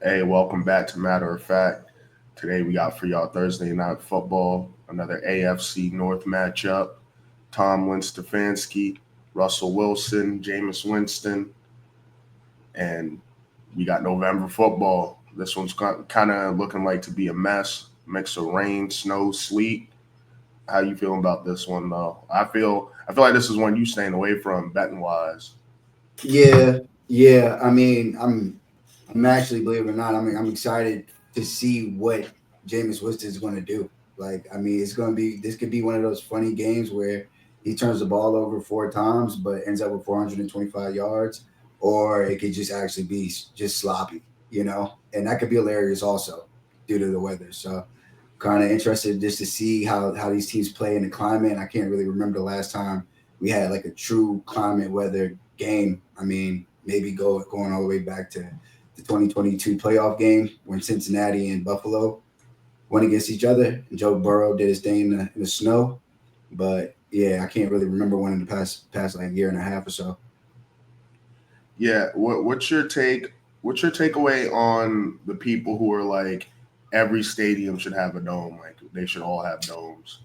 Hey, welcome back to Matter of Fact. Today we got for y'all Thursday night football, another AFC North matchup. Tomlin Stefanski, Russell Wilson, Jameis Winston, and we got November football. This one's kind of looking like to be a mess, mix of rain, snow, sleet. How you feeling about this one though? I feel like this is one you staying away from betting wise. Yeah, yeah. I'm actually, believe it or not, I'm excited to see what Jameis Winston is going to do. It's going to be this could be one of those funny games where he turns the ball over 4 times, but ends up with 425 yards, or it could just actually be just sloppy, and that could be hilarious also due to the weather. So, kind of interested just to see how these teams play in the climate. I can't really remember the last time we had like a true climate weather game. Maybe going all the way back to the 2022 playoff game when Cincinnati and Buffalo went against each other and Joe Burrow did his thing in the snow. But yeah, I can't really remember one in the past like year and a half or so. Yeah, what's your take? What's your takeaway on the people who are like every stadium should have a dome? Like they should all have domes.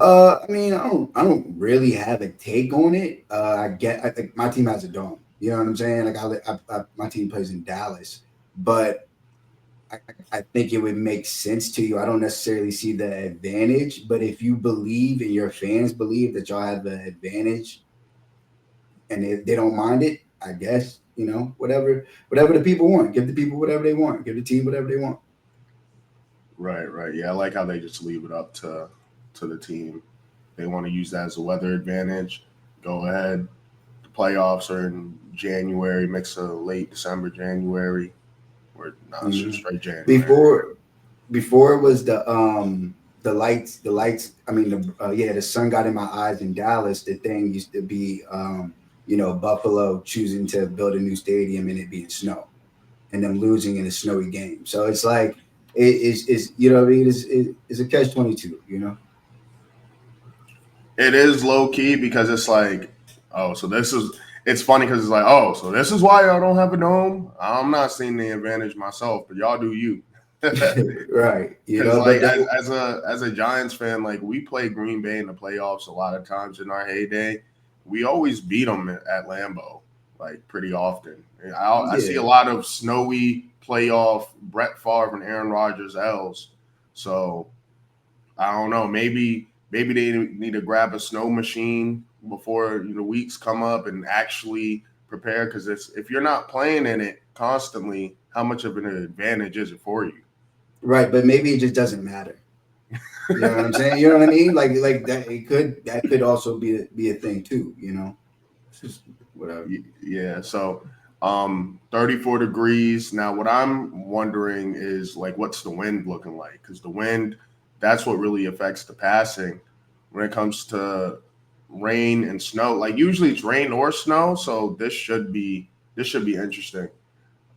I don't really have a take on it. I think my team has a dome. You know what I'm saying? My team plays in Dallas, but I think it would make sense to you. I don't necessarily see the advantage, but if you believe and your fans believe that y'all have the advantage and if they don't mind it, I guess, whatever the people want. Give the people whatever they want. Give the team whatever they want. Right, right. Yeah, I like how they just leave it up to the team. They want to use that as a weather advantage. Go ahead. The playoffs are in January, mix of late December, January, or not Mhm. straight January. Before before it was the lights. The sun got in my eyes in Dallas. The thing used to be Buffalo choosing to build a new stadium and it being snow and them losing in a snowy game. So it's like it's what I mean. It's a catch 22. It is low key because it's like, oh, so this is. It's funny because it's like, oh, so this is why y'all don't have a dome. I'm not seeing the advantage myself, but y'all do you. Right. Because like But then as a Giants fan, like we play Green Bay in the playoffs a lot of times in our heyday. We always beat them at Lambeau, like pretty often. And I see a yeah. lot of snowy playoff Brett Favre and Aaron Rodgers L's. So I don't know. Maybe they need to grab a snow machine before weeks come up and actually prepare. Because if you're not playing in it constantly, how much of an advantage is it for you? Right, but maybe it just doesn't matter. You know what I'm saying? You know what I mean? Like that could also be a thing too. It's just whatever. Yeah. So, 34 degrees. Now, what I'm wondering is like, what's the wind looking like? Because the wind, that's what really affects the passing when it comes to rain and snow. Like usually it's rain or snow, so this should be interesting.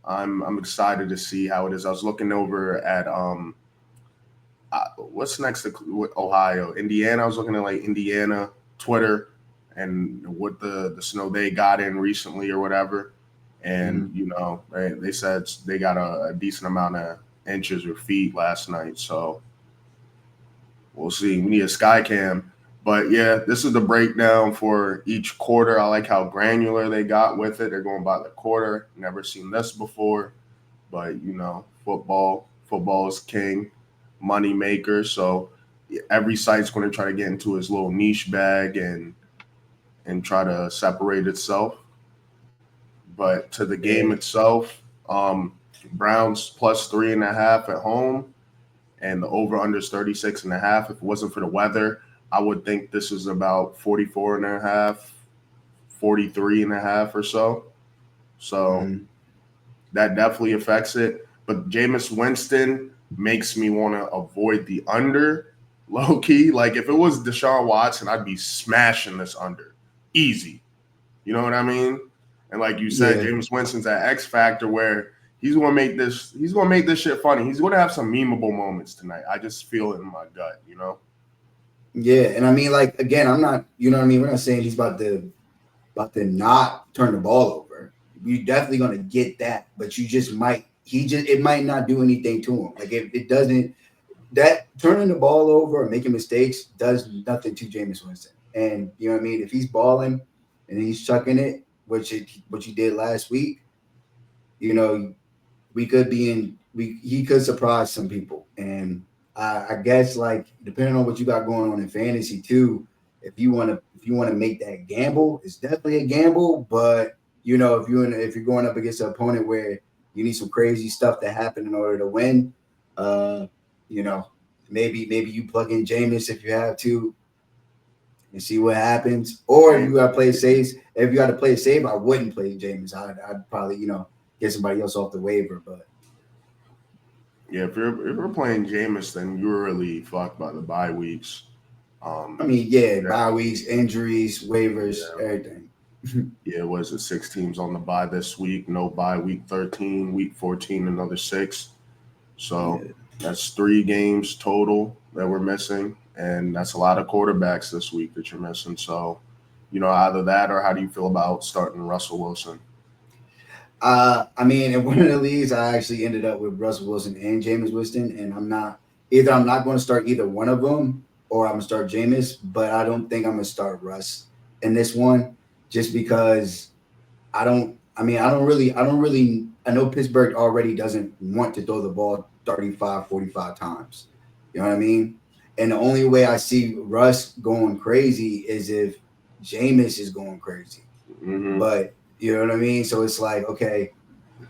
I'm excited to see how it is. I was looking over at what's next to Ohio, Indiana. I was looking at like Indiana Twitter and what the snow they got in recently or whatever, and Mhm. they said they got a decent amount of inches or feet last night. So we'll see. We need a sky cam. But yeah, this is the breakdown for each quarter. I like how granular they got with it. They're going by the quarter. Never seen this before. But football is king, money maker. So every site's going to try to get into its little niche bag and try to separate itself. But to the game Yeah. itself, um, Browns plus 3.5 at home, and the over under is 36.5. If it wasn't for the weather, I would think this is about 44.5, 43.5 or so. So Mhm. that definitely affects it. But Jameis Winston makes me want to avoid the under low key. Like if it was Deshaun Watson, I'd be smashing this under easy. You know what I mean? And like you said, Yeah. Jameis Winston's that X factor where he's gonna make this shit funny. He's gonna have some memeable moments tonight. I just feel it in my gut. Yeah. And I mean, like again, I'm not. You know what I mean? We're not saying he's about to not turn the ball over. You're definitely gonna get that, but you just might it might not do anything to him. Like if it doesn't, that turning the ball over and making mistakes does nothing to Jameis Winston. And you know what I mean? If he's balling and he's chucking it, which he did last week, you know, we could be in we he could surprise some people. And I guess like depending on what you got going on in fantasy too, if you want to make that gamble, it's definitely a gamble. But you know, if you're going up against an opponent where you need some crazy stuff to happen in order to win, uh, you know, maybe you plug in Jameis if you have to and see what happens. Or if you got to play it safe, I wouldn't play Jameis. I'd probably get somebody else off the waiver. But Yeah, if you're playing Jameis, then you're really fucked by the bye weeks. I mean, yeah, bye weeks, injuries, waivers, Yeah. everything. Yeah, was it 6 teams on the bye this week? No bye week 13, week 14, another 6. So that's 3 games total that we're missing, and that's a lot of quarterbacks this week that you're missing. So, either that or how do you feel about starting Russell Wilson? I mean, in one of the leagues, I actually ended up with Russell Wilson and Jameis Winston, and I'm not going to start either one of them, or I'm gonna start Jameis. But I don't think I'm gonna start Russ in this one, just because I don't. I mean, I don't really. I know Pittsburgh already doesn't want to throw the ball 35, 45 times. You know what I mean? And the only way I see Russ going crazy is if Jameis is going crazy. Mm-hmm. But you know what I mean? So it's like, okay,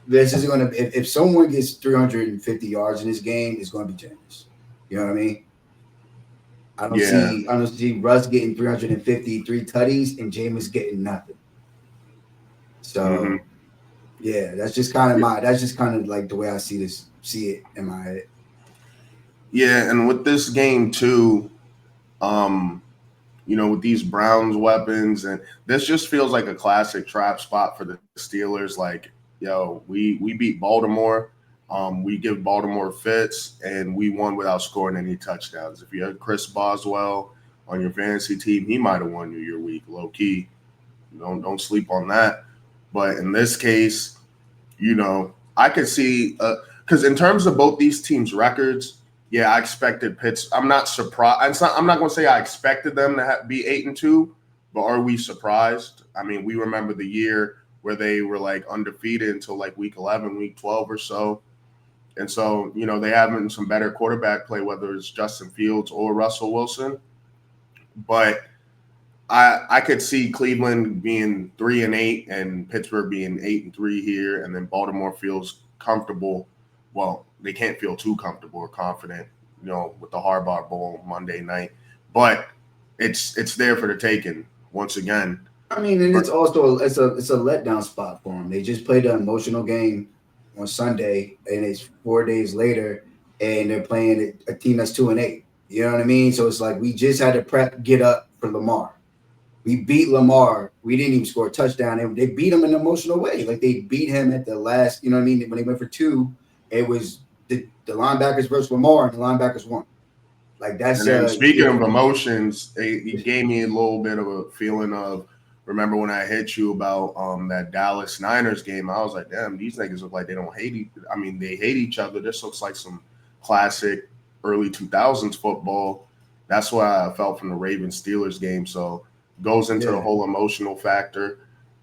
this is going to, if someone gets 350 yards in this game, it's going to be Jameis. You know what I mean? I don't see Russ getting 350, 3 tutties, and Jameis getting nothing. So yeah, that's just kind of like the way I see it in my head. Yeah, and with this game too, um, with these Browns weapons, and this just feels like a classic trap spot for the Steelers. Like, we beat Baltimore. We give Baltimore fits, and we won without scoring any touchdowns. If you had Chris Boswell on your fantasy team, he might have won you your week, low key. Don't sleep on that. But in this case, I could see because in terms of both these teams' records, yeah, I expected Pitts. I'm not surprised. I'm not going to say I expected them to be 8-2, but are we surprised? I mean, we remember the year where they were like undefeated until like week 11, week 12 or so. And so, they having some better quarterback play, whether it's Justin Fields or Russell Wilson. But I could see Cleveland being 3-8 and Pittsburgh being 8-3 here, and then Baltimore feels comfortable. Well, they can't feel too comfortable or confident, with the Harbaugh Bowl Monday night. But it's there for the taking once again. I mean, and it's also it's a letdown spot for them. They just played an emotional game on Sunday, and it's 4 days later, and they're playing a team that's 2-8. You know what I mean? So it's like we just had to get up for Lamar. We beat Lamar. We didn't even score a touchdown. And they beat him in an emotional way. Like they beat him at the last, you know what I mean? When they went for 2, it was the linebackers versus Lamar, and the linebackers won. Like that's and then speaking of emotions, it gave me a little bit of a feeling of remember when I hit you about that Dallas Niners game. I was like, damn, these niggas look like they don't hate I mean, they hate each other. This looks like some classic early 2000s football. That's why I felt from the Ravens Steelers game. So goes into the whole emotional factor.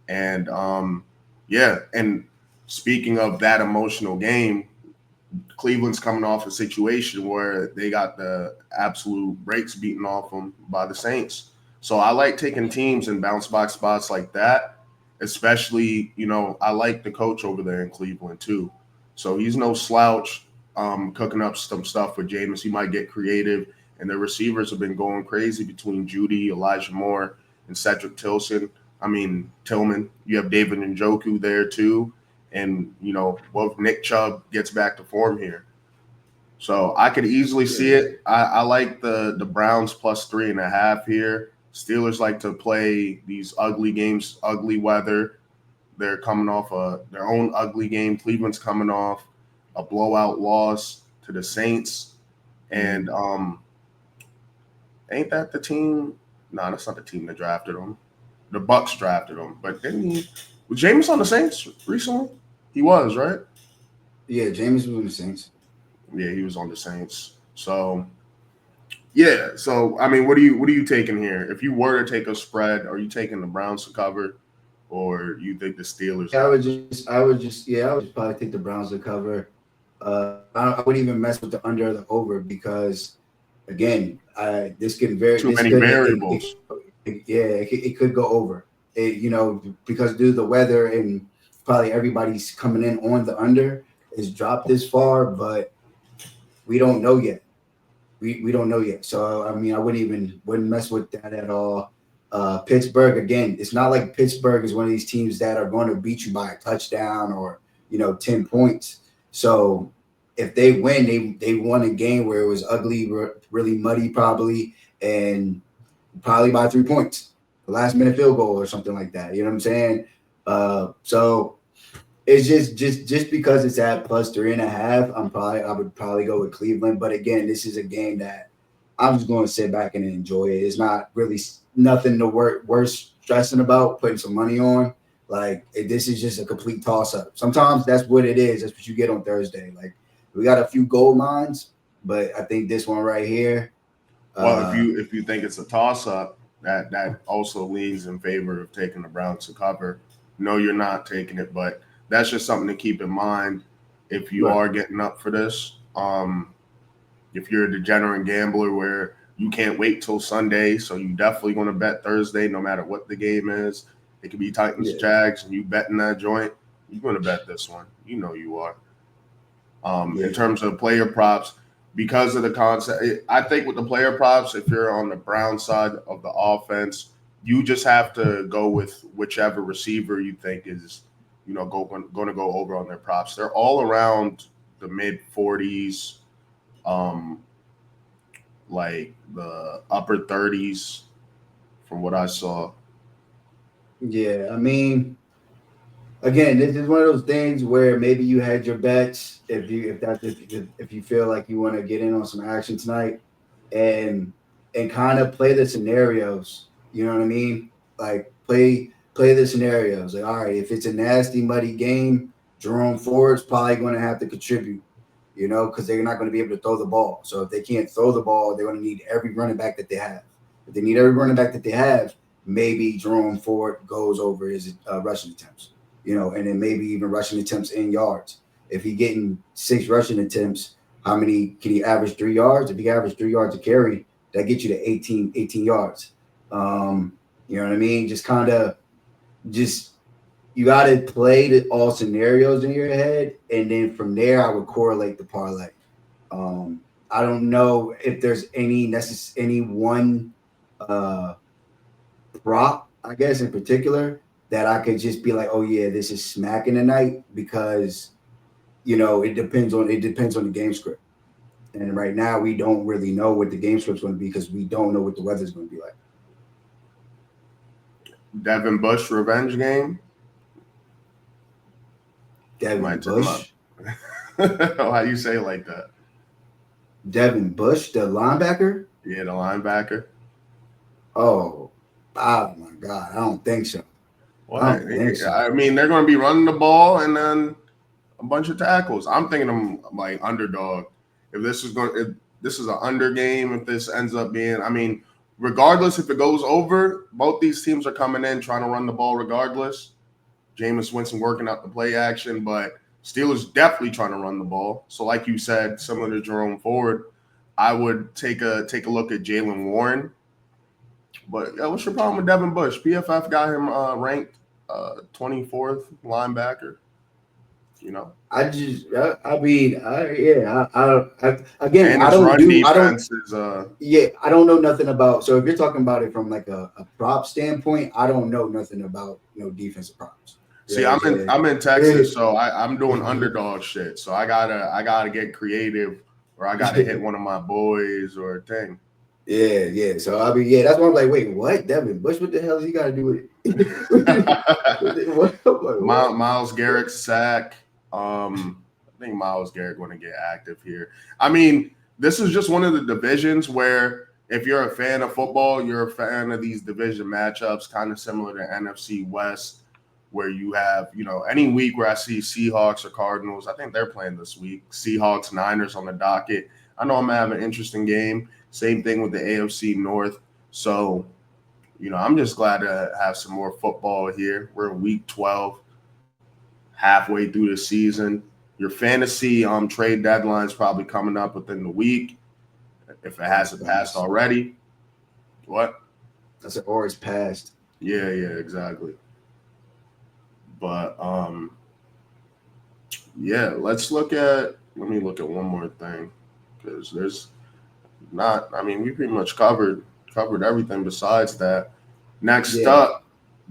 And and speaking of that emotional game, Cleveland's coming off a situation where they got the absolute brakes beaten off them by the Saints. So I like taking teams in bounce back spots like that, especially, I like the coach over there in Cleveland too. So he's no slouch cooking up some stuff with Jameis. He might get creative, and the receivers have been going crazy between Judy, Elijah Moore, and Cedric Tillman. You have David Njoku there too. And, what if Nick Chubb gets back to form here? So I could easily see it. I like the Browns plus 3.5 here. Steelers like to play these ugly games, ugly weather. They're coming off their own ugly game. Cleveland's coming off a blowout loss to the Saints. And ain't that the team? No, that's not the team that drafted them. The Bucks drafted them. But was Jameis on the Saints recently? He was, right? Yeah, Jameis was on the Saints. Yeah, he was on the Saints. So yeah. So I mean, what are you taking here? If you were to take a spread, are you taking the Browns to cover, or you think the Steelers Yeah, got this? I would just probably take the Browns to cover. I wouldn't even mess with the under or the over because, again, Too many variables. it could go over. Because due to the weather and probably everybody's coming in on the under is dropped this far, but we don't know yet. We don't know yet. So I mean, wouldn't mess with that at all. Pittsburgh again. It's not like Pittsburgh is one of these teams that are going to beat you by a touchdown or 10 points. So if they win, they won a game where it was ugly, really muddy, probably, and probably by 3 points, the last minute field goal or something like that. You know what I'm saying? So it's just because it's at plus 3.5. I would probably go with Cleveland. But again, this is a game that I'm just going to sit back and enjoy it. It's not really nothing to worth stressing about putting some money on. This is just a complete toss up. Sometimes that's what it is. That's what you get on Thursday. Like we got a few gold lines, but I think this one right here. Well, if Uh, you think it's a toss up, that also leans in favor of taking the Browns to cover. No, you're not taking it, but that's just something to keep in mind if you right. are getting up for this. If you're a degenerate gambler where you can't wait till Sunday, so you definitely going to bet Thursday no matter what the game is. It could be Titans Yeah. Jags, and you betting that joint. You're going to bet this one. You know you are. In Yeah. terms of player props, because of the concept, I think with the player props, if you're on the Brown side of the offense, you just have to go with whichever receiver you think is, going to go over on their props. They're all around the mid 40s, um, like the upper 30s, from what I saw. Yeah. I mean, again, this is one of those things where maybe you had your bets if you feel like you want to get in on some action tonight and kind of play the scenarios. You know what I mean? Like play the scenarios. Like, all right, if it's a nasty, muddy game, Jerome Ford's probably going to have to contribute. Because they're not going to be able to throw the ball. So if they can't throw the ball, they're going to need every running back that they have. If they need every running back that they have, maybe Jerome Ford goes over his rushing attempts. And then maybe even rushing attempts in yards. If he getting 6 rushing attempts, how many can he average 3 yards? If he average 3 yards a carry, that gets you to 18 yards. You know what I mean? Just you got to play all scenarios in your head, and then from there, I would correlate the parlay. I don't know if there's any one uh, prop, I guess in particular, that I could just be like, oh yeah, this is smacking tonight because it depends on the game script. And right now, we don't really know what the game script's going to be because we don't know what the weather's going to be like. Devin Bush revenge game. Devin Might take him up. Bush, How you say it like that? Devin Bush, the linebacker. Yeah, the linebacker. Oh, oh my God, I don't think so. I What? don't think so. I mean, they're going to be running the ball and then a bunch of tackles. I'm thinking them like underdog. If this is an under game, if this ends up being, I mean, regardless if it goes over, both these teams are coming in trying to run the ball regardless. Jameis Winston working out the play action, but Steelers definitely trying to run the ball. So, like you said, similar to Jerome Ford, I would take a look at Jalen Warren. But yeah, what's your problem with Devin Bush? PFF got him ranked 24th linebacker. You know, I mean, again, and his run I don't, defense is yeah, I don't know nothing about. So if you're talking about it from like a prop standpoint, I don't know nothing about defensive props. You See, know what I'm saying? I'm in Texas, so I'm doing Yeah. underdog shit. So I gotta get creative, or I gotta hit one of my boys or a thing. Yeah, yeah. So I mean, yeah, that's why I'm like, wait, what? Devin Bush? What the hell does he got to do with it? what? I'm like, what? Miles Garrett sack. I think Miles Garrett going to get active here. I mean, this is just one of the divisions where if you're a fan of football, you're a fan of these division matchups, kind of similar to NFC West, where you have, any week where I see Seahawks or Cardinals, I think they're playing this week, Seahawks, Niners on the docket. I know I'm going to have an interesting game. Same thing with the AFC North. So, I'm just glad to have some more football here. We're in week 12, halfway through the season. Your fantasy trade deadline is probably coming up within the week, if it hasn't passed already. What? I said, or it's passed. Yeah, exactly. But let me look at one more thing, because there's not, we pretty much covered everything besides that. Next up,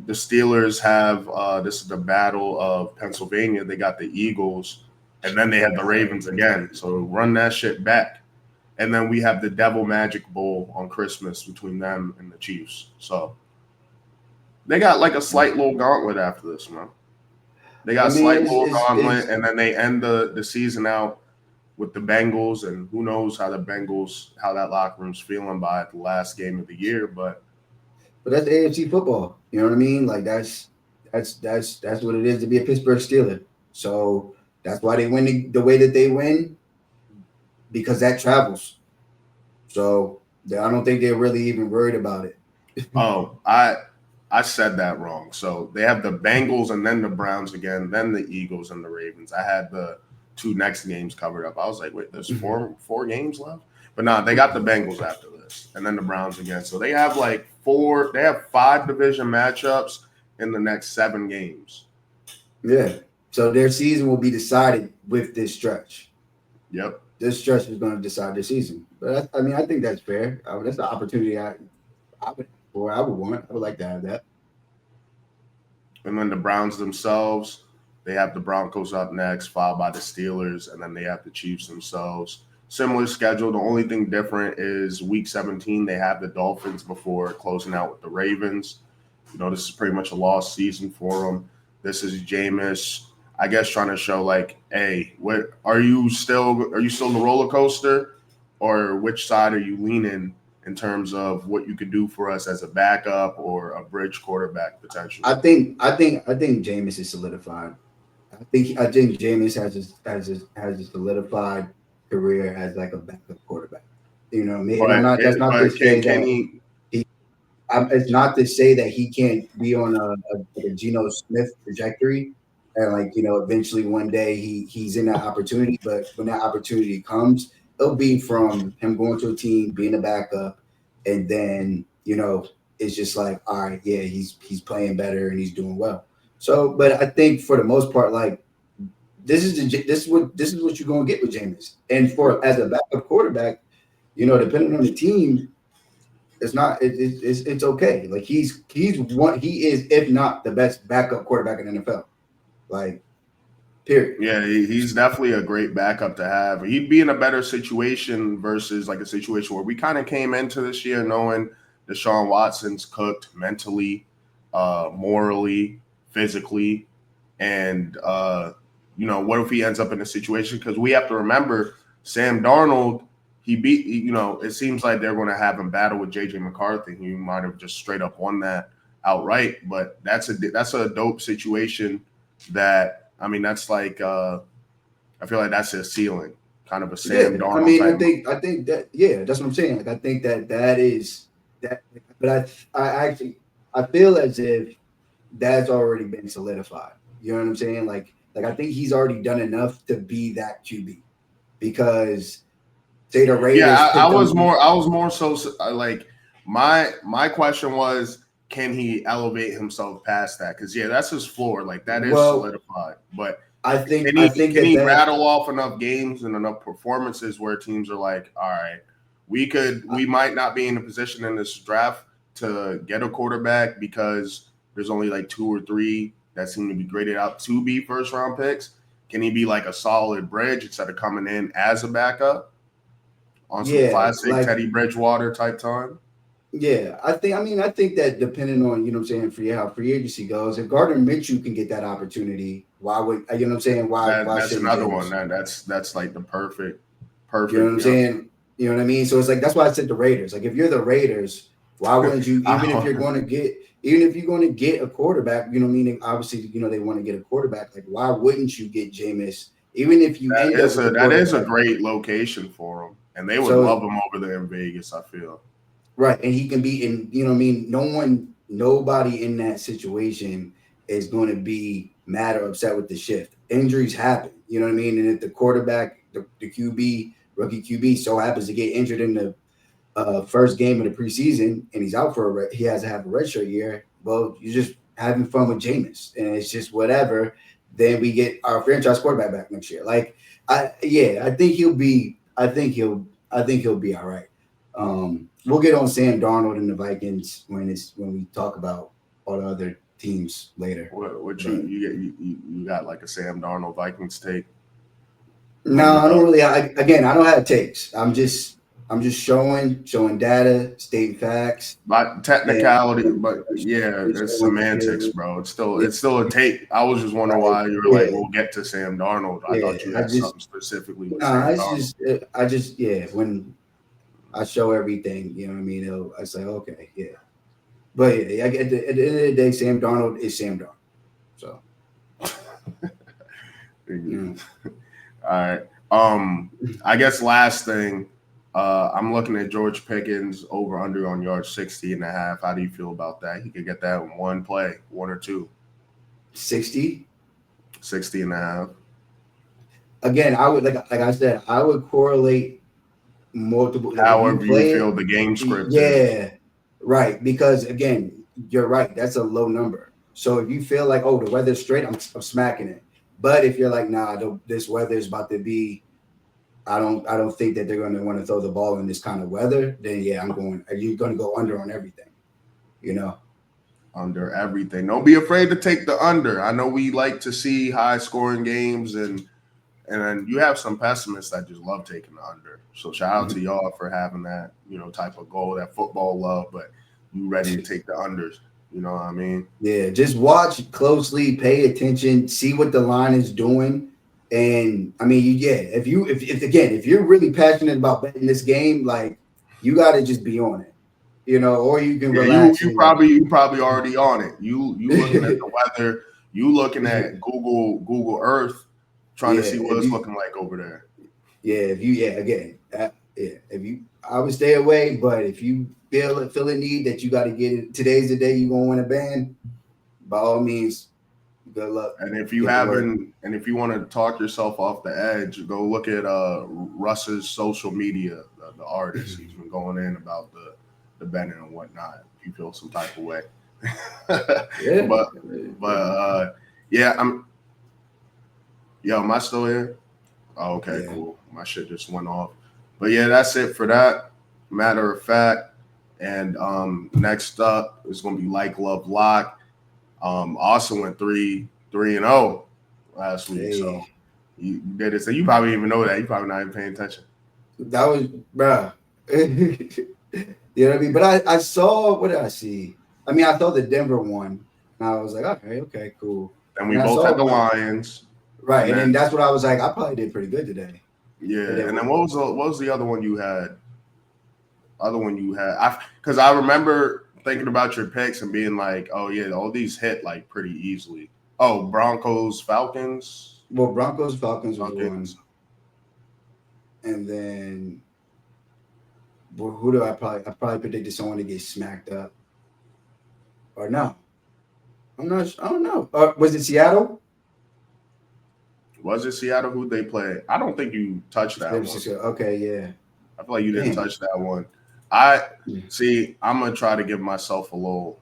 the Steelers have this is the Battle of Pennsylvania. They got the Eagles, and then they have the Ravens again. So run that shit back. And then we have the Devil Magic Bowl on Christmas between them and the Chiefs. So they got like a slight little gauntlet after this, man. They got a slight little gauntlet, and then they end the season out with the Bengals, and who knows how that locker room's feeling by the last game of the year. But that's AFC football. You know what I mean? Like that's what it is to be a Pittsburgh Steeler. So that's why they win the way that they win, because that travels. So I don't think they're really even worried about it. Oh, I said that wrong. So they have the Bengals and then the Browns again, then the Eagles and the Ravens. I had the two next games covered up. I was like, wait, there's four games left? But no, they got the Bengals after this, and then the Browns again. So they have they have 5 division matchups in the next 7 games. Yeah. So their season will be decided with this stretch. Yep. This stretch is going to decide their season. But I think that's fair. That's the opportunity I would want. I would like to have that. And then the Browns themselves, they have the Broncos up next, followed by the Steelers, and then they have the Chiefs themselves. Similar schedule. The only thing different is week 17, they have the Dolphins before closing out with the Ravens. This is pretty much a lost season for them. This is Jameis, I guess, trying to show hey, what are you still the roller coaster, or which side are you leaning in terms of what you could do for us as a backup or a bridge quarterback potentially? I think Jameis is solidified. I think Jameis has a solidified career as like a backup quarterback. You know, that's not to say that it's not to say that he can't be on a Geno Smith trajectory, and eventually one day he's in that opportunity. But when that opportunity comes, it'll be from him going to a team, being a backup, and then it's just like, all right, yeah, he's playing better and he's doing well. So, but I think for the most part, this is what you're gonna get with Jameis. And as a backup quarterback, depending on the team, it's okay. Like he is, if not the best backup quarterback in the NFL. Period. Yeah, he's definitely a great backup to have. He'd be in a better situation versus a situation where we kind of came into this year knowing Deshaun Watson's cooked mentally, morally, physically, and what if he ends up in a situation? Because we have to remember Sam Darnold. He beat. It seems like they're going to have him battle with JJ McCarthy. He might have just straight up won that outright. But that's a dope situation. That's I feel like that's his ceiling, kind of a Sam Darnold. I think that that's what I'm saying. I think that is that. But I feel as if that's already been solidified. You know what I'm saying? I think he's already done enough to be that QB, because say the Raiders. Yeah, I was more so my question was, can he elevate himself past that? Because that's his floor. That is solidified. But I think can he rattle off enough games and enough performances where teams are like, all right, we might not be in a position in this draft to get a quarterback because there's only 2 or 3 that seem to be graded out to be first round picks. Can he be a solid bridge instead of coming in as a backup on some classic Teddy Bridgewater type time? Yeah, I think that depending on, how free agency goes, if Gardner Minshew can get that opportunity, why would Why that's another one. That's the perfect. You know what I'm saying? You know what I mean? So it's that's why I said the Raiders. If you're the Raiders, why wouldn't you? Even if you're going to get, Even if you're going to get a quarterback, you know what I mean? Obviously, you know, they want to get a quarterback. Like, why wouldn't you get Jameis? Even if you end up with a That is a quarterback. great location for him, and they would love So, him over there in Vegas. I feel right. And he can be in, you know what I mean? Nobody in that situation is going to be mad or upset with the shift. Injuries happen, you know what I mean? And if the quarterback, the QB, rookie QB, so happens to get injured in the first game of the preseason and he's out for he has to have a redshirt year. Well, you're just having fun with Jameis, and it's just whatever. Then we get our franchise quarterback back next year. Like, I think he'll be. I think he'll be all right. We'll get on Sam Darnold and the Vikings when we talk about all the other teams later. what But you got like a Sam Darnold Vikings take? no, I don't really. Again, I don't have takes. I'm just showing data, stating facts. By And technicality, but yeah, it's semantics, bro. It's still a take. I was just wondering why you were like, yeah, "We'll get to Sam Darnold." I yeah. thought you I had just something specifically with no, Sam it's Darnold. just I just yeah. When I show everything, you know what I mean. I say okay, yeah. But yeah, at the end of the day, Sam Darnold is Sam Darnold. So All mm. right. I guess last thing, I'm looking at George Pickens over under on yards 60.5. How do you feel about that? He could get that in one play, one or two. 60 60.5. again. I would like I said, I would correlate multiple. Like if you However you play feel it, the game script is. yeah, right. Because again, you're right. That's a low number. So if you feel like the weather's straight, I'm smacking it. But if you're like, nah, this weather is about to be I don't think that they're going to want to throw the ball in this kind of weather. Then yeah, I'm going. Are you going to go under on everything? You know. Under everything. Don't be afraid to take the under. I know we like to see high scoring games and then you have some pessimists that just love taking the under. So shout out to y'all for having that, type of goal, that football love, but you ready to take the unders. You know what I mean? Yeah, just watch closely, pay attention, see what the line is doing. And I mean, if you're really passionate about betting this game, like you got to just be on it, or you can Yeah, you relax you and probably you probably already on it. You looking at the weather, you looking at Google Earth, trying to yeah, see what it's looking like over there. if you, I would stay away. But if you feel a need that you got to get it, today's the day you gonna win a band. By all means, good luck. And if you Get to work. haven't, and if you want to talk yourself off the edge, go look at Russ's social media, the artist. He's been going in about the betting and whatnot. If you feel some type of way, Yeah. but yeah, am I still here? Oh, okay, Yeah. cool. My shit just went off. But yeah, that's it for that. Matter of fact. And next up is gonna be Like Love Lock. Austin went 3-0 last week. Hey. So you did it. So you probably didn't even know that. You probably not even paying attention. That was, bruh. You know what I mean? But I saw, what did I see? I mean, I saw the Denver one, and I was like, okay, cool. And we And I both saw had the one, Lions. right? And then that's what I was like. I probably did pretty good today. Yeah. And then what was the other one you had? Because I remember thinking about your picks and being like, oh yeah, all these hit like pretty easily. Oh, Broncos, Falcons. Well, Broncos, Falcons was one, and then who do I probably predicted someone to get smacked up, or no? I'm not. I don't know. Was it Seattle? Was it Seattle? Who they play? I don't think you touched that one. Okay, yeah. I feel like you didn't touch that one. I'm gonna try to give myself a little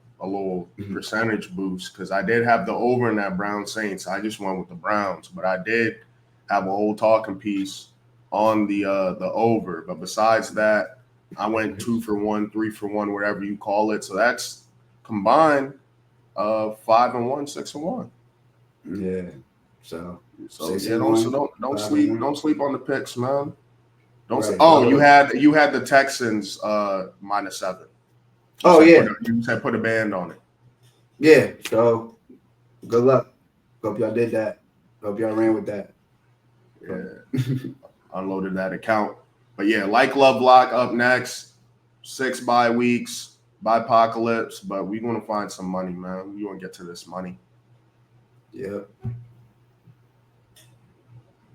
percentage boost because I did have the over in that Brown Saints. I just went with the Browns, but I did have a whole talking piece on the over. But besides that, I went 2 for 1, 3 for 1, whatever you call it. So that's combined 5-1, 6-1. Yeah. So yeah, don't sleep on the picks, man. You had the Texans -7. You said put a band on it. Yeah. So good luck. Hope y'all did that. Hope y'all ran with that. Yeah. Unloaded that account. But yeah, Like Love Block up next. 6 bye weeks. Bipocalypse, but we're gonna find some money, man. We gonna get to this money. Yep.